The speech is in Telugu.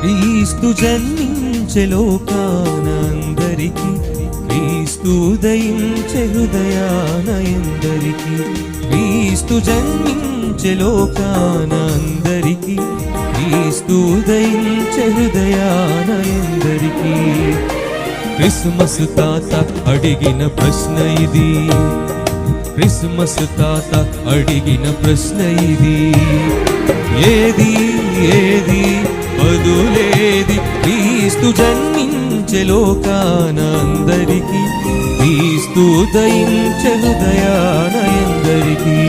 క్రీస్తు జన్మించే లోకాన అందరికీ, క్రీస్తు ఉదయించే హృదయాన ఎందరికీ. క్రీస్తు జన్మించే లోకాన అందరికీ, క్రీస్తు ఉదయించే హృదయాన ఎందరికీ. క్రిస్మస్ తాత అడిగిన ప్రశ్న ఇది, క్రిస్మస్ తాత అడిగిన ప్రశ్న ఇది. ఏది ఏది బదులేది, క్రీస్తు జన్మించే లోకాన అందరికీ, క్రీస్తు ఉదయించే హృదయాన ఎందరికీ.